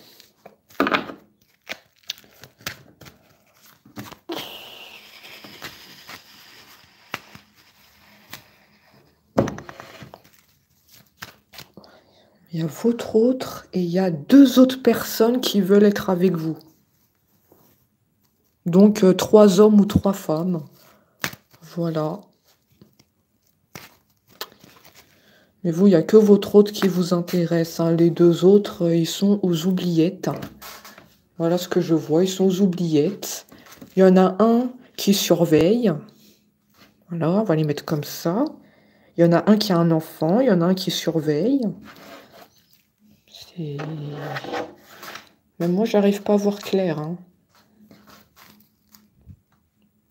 S1: Il y a votre autre et il y a 2 autres personnes qui veulent être avec vous. Donc 3 hommes ou 3 femmes. Voilà. Mais vous, il n'y a que votre autre qui vous intéresse, hein. Les 2 autres, ils sont aux oubliettes. Voilà ce que je vois, ils sont aux oubliettes. Il y en a un qui surveille. Voilà, on va les mettre comme ça. Il y en a un qui a un enfant, il y en a un qui surveille. Même moi, j'arrive pas à voir clair, hein.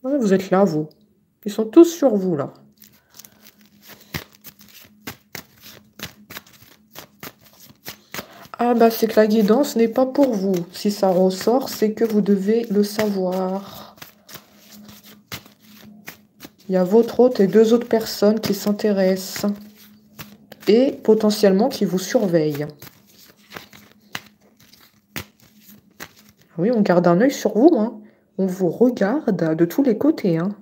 S1: Ouais, vous êtes là, vous. Ils sont tous sur vous, là. Ah bah c'est que la guidance n'est pas pour vous. Si ça ressort, c'est que vous devez le savoir. Il y a votre hôte et 2 autres personnes qui s'intéressent. Et potentiellement qui vous surveillent. Oui, on garde un œil sur vous, hein. On vous regarde de tous les côtés, hein.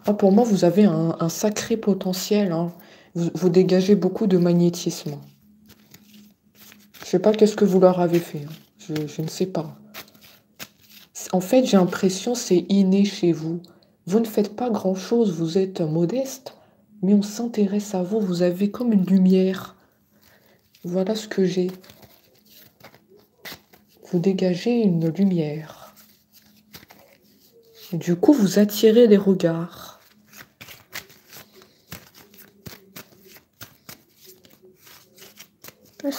S1: Ah, pour moi, vous avez un sacré potentiel, hein. Vous dégagez beaucoup de magnétisme. Je sais pas qu'est-ce que vous leur avez fait, hein. Je ne sais pas. En fait, j'ai l'impression que c'est inné chez vous. Vous ne faites pas grand-chose, vous êtes modeste, mais on s'intéresse à vous. Vous avez comme une lumière. Voilà ce que j'ai. Vous dégagez une lumière. Et du coup, vous attirez les regards.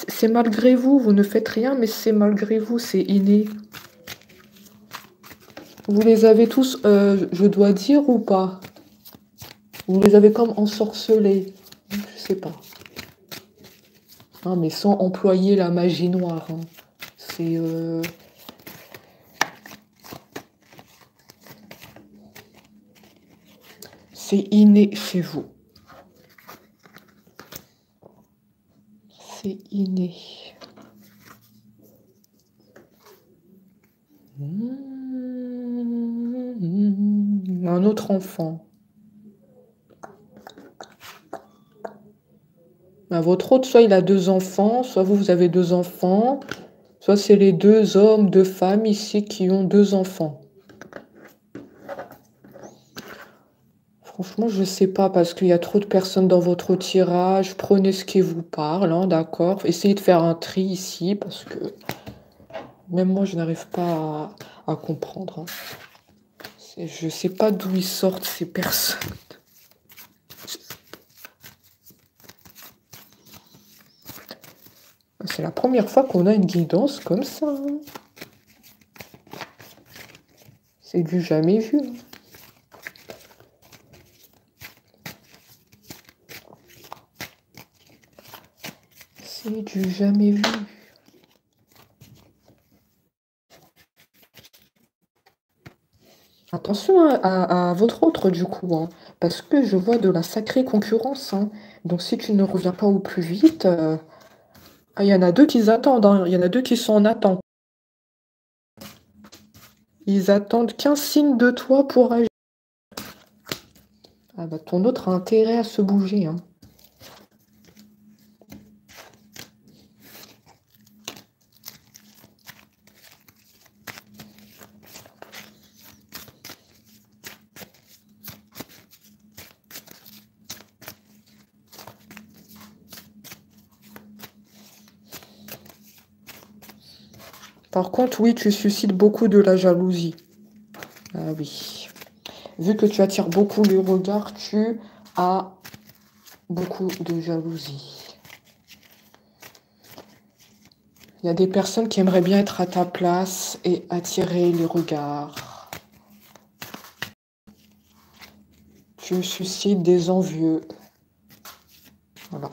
S1: C'est malgré vous, vous ne faites rien, mais c'est malgré vous, c'est inné. Vous les avez tous, je dois dire ou pas? Vous les avez comme ensorcelés. Je sais pas. Hein, mais sans employer la magie noire, hein. C'est... c'est inné chez vous. C'est inné. Un autre enfant. À votre autre, soit il a 2 enfants, soit vous avez 2 enfants, soit c'est les 2 hommes, 2 femmes ici qui ont 2 enfants. Franchement, je sais pas parce qu'il y a trop de personnes dans votre tirage. Prenez ce qui vous parle, hein, d'accord? Essayez de faire un tri ici parce que même moi, je n'arrive pas à comprendre, hein. Je sais pas d'où ils sortent ces personnes. C'est la première fois qu'on a une guidance comme ça, hein. C'est du jamais vu, hein. C'est du jamais vu. Attention à votre autre du coup, hein, parce que je vois de la sacrée concurrence, hein. Donc si tu ne reviens pas au plus vite, ah, il y en a 2 qui attendent, hein. Il y en a 2 qui sont en attente. Ils attendent qu'un signe de toi pour agir. Ah bah ton autre a intérêt à se bouger, hein. Par contre, oui, tu suscites beaucoup de la jalousie. Ah oui. Vu que tu attires beaucoup les regards, tu as beaucoup de jalousie. Il y a des personnes qui aimeraient bien être à ta place et attirer les regards. Tu suscites des envieux. Voilà.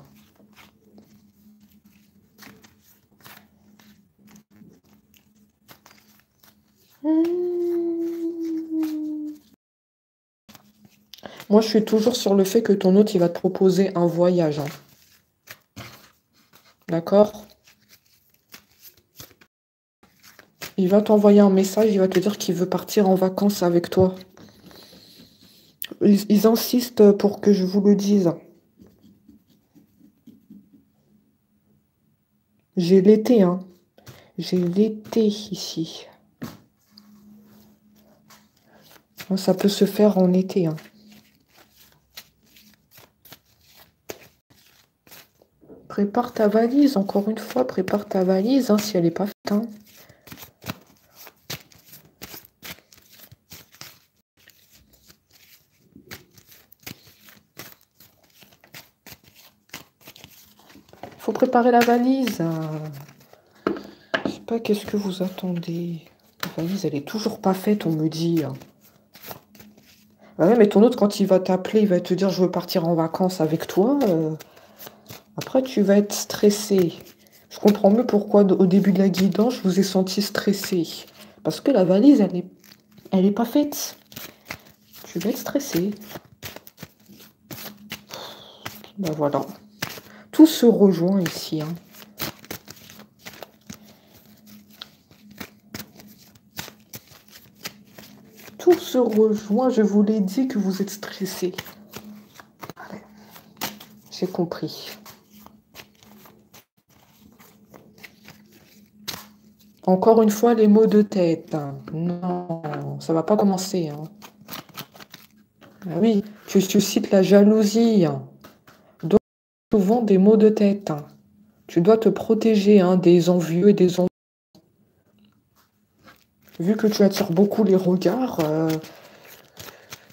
S1: Moi, je suis toujours sur le fait que ton hôte, il va te proposer un voyage, hein. D'accord? Il va t'envoyer un message, il va te dire qu'il veut partir en vacances avec toi. Ils insistent pour que je vous le dise. J'ai l'été, hein. J'ai l'été ici. Ça peut se faire en été, hein. Prépare ta valise, encore une fois, prépare ta valise, hein, si elle n'est pas faite, hein. Faut préparer la valise. Je sais pas, qu'est-ce que vous attendez? La valise, elle est toujours pas faite, on me dit. Ouais, mais ton autre, quand il va t'appeler, il va te dire je veux partir en vacances avec toi. Après, tu vas être stressé. Je comprends mieux pourquoi au début de la guidance, je vous ai senti stressé. Parce que la valise, elle est pas faite. Tu vas être stressé. Ben voilà. Tout se rejoint ici, hein. Tout se rejoint. Je vous l'ai dit que vous êtes stressé. Allez. J'ai compris. Encore une fois, les maux de tête. Non, ça va pas commencer, hein. Ah oui, tu suscites la jalousie. Donc, souvent des maux de tête. Tu dois te protéger, hein, des envieux et des envieux. Vu que tu attires beaucoup les regards,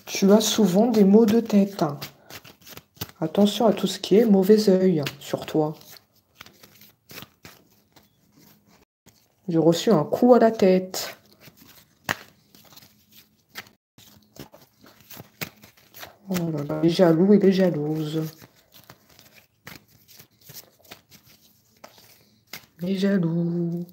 S1: tu as souvent des maux de tête. Attention à tout ce qui est mauvais œil sur toi. J'ai reçu un coup à la tête. Oh là là, les jaloux et les jalouses. Les jaloux.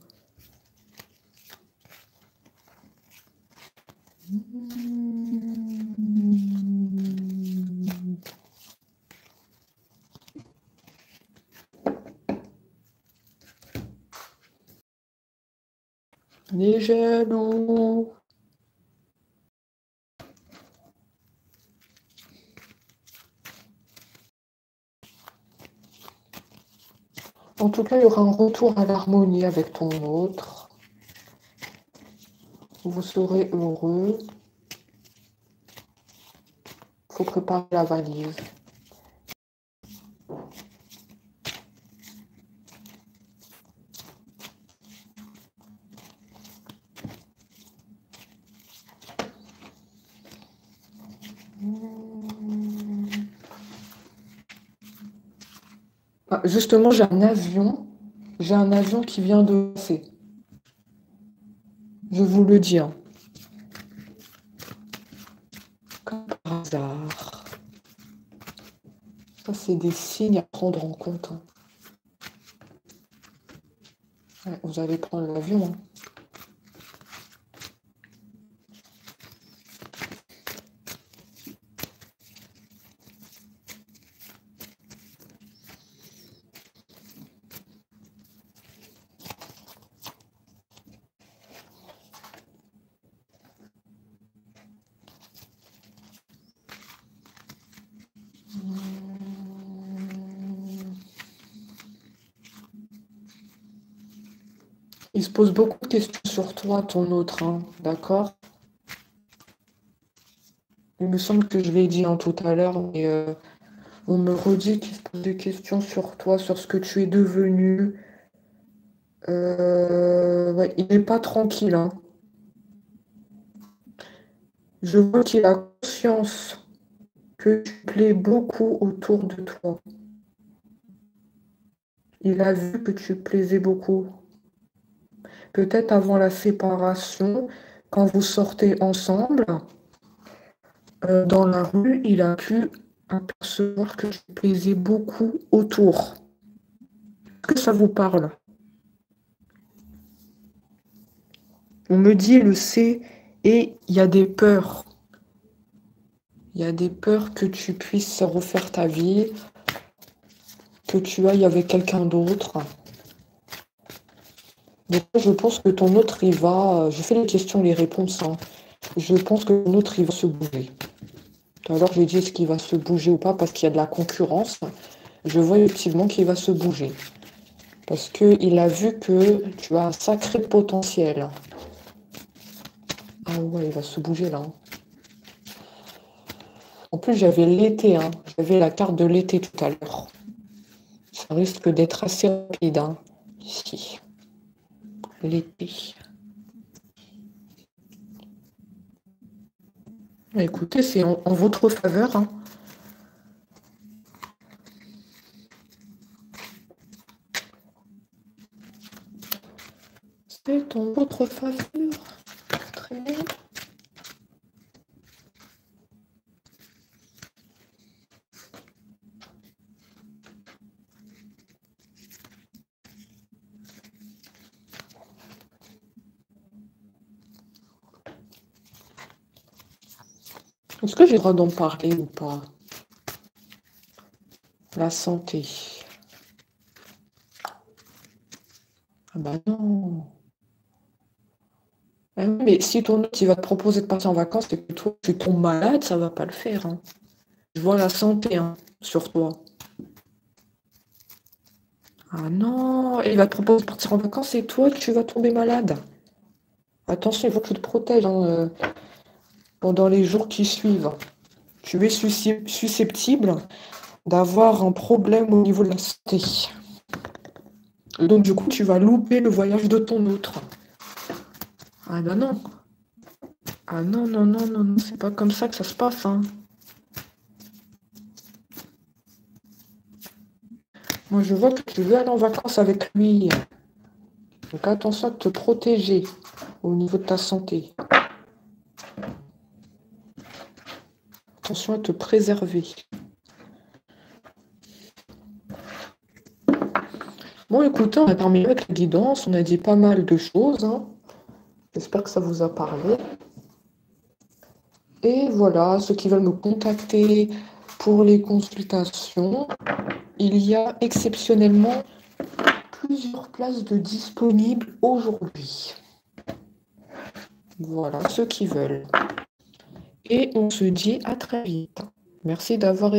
S1: Les jaloux. En tout cas, il y aura un retour à l'harmonie avec ton autre. Vous serez heureux. Il faut préparer la valise. Ah, justement, j'ai un avion. J'ai un avion qui vient de passer. Je vous le dis, hein. Comme par hasard. Ça, c'est des signes à prendre en compte, hein. Ouais, vous allez prendre l'avion, hein. Il se pose beaucoup de questions sur toi, ton autre, hein, d'accord? Il me semble que je l'ai dit, hein, tout à l'heure, mais on me redit qu'il se pose des questions sur toi, sur ce que tu es devenu. Ouais, il n'est pas tranquille, hein. Je vois qu'il a conscience que tu plais beaucoup autour de toi. Il a vu que tu plaisais beaucoup. Peut-être avant la séparation, quand vous sortez ensemble, dans la rue, il a pu apercevoir que tu plaisais beaucoup autour. Est-ce que ça vous parle? On me dit, il le sait, et il y a des peurs. Il y a des peurs que tu puisses refaire ta vie, que tu ailles avec quelqu'un d'autre. Donc, je pense que ton autre, il va... Je fais les questions, les réponses, hein. Je pense que ton autre, il va se bouger. Tout à l'heure, j'ai dit est-ce qu'il va se bouger ou pas parce qu'il y a de la concurrence. Je vois effectivement qu'il va se bouger. Parce qu'il a vu que tu as un sacré potentiel. Ah ouais, il va se bouger là. En plus, j'avais l'été, hein. J'avais la carte de l'été tout à l'heure. Ça risque d'être assez rapide, hein, ici. L'été. Écoutez, c'est en votre faveur, hein. C'est en votre faveur. Très bien. Est-ce que j'ai le droit d'en parler ou pas? La santé. Ah bah non. Ah oui, mais si ton autre il va te proposer de partir en vacances et que toi tu tombes malade, ça va pas le faire, hein. Je vois la santé, hein, sur toi. Ah non, il va te proposer de partir en vacances et toi tu vas tomber malade. Attention, il faut que tu te protèges, hein, pendant les jours qui suivent. Tu es susceptible d'avoir un problème au niveau de la santé. Et donc du coup, tu vas louper le voyage de ton autre. Ah bah non. Ah non, non, non, non, non, c'est pas comme ça que ça se passe, hein. Moi, je vois que tu veux aller en vacances avec lui. Donc attention à te protéger au niveau de ta santé. Attention à te préserver. Bon, écoutez, on a terminé avec la guidance. On a dit pas mal de choses, hein. J'espère que ça vous a parlé. Et voilà, ceux qui veulent me contacter pour les consultations, il y a exceptionnellement plusieurs places de disponibles aujourd'hui. Voilà, ceux qui veulent. Et on se dit à très vite. Merci d'avoir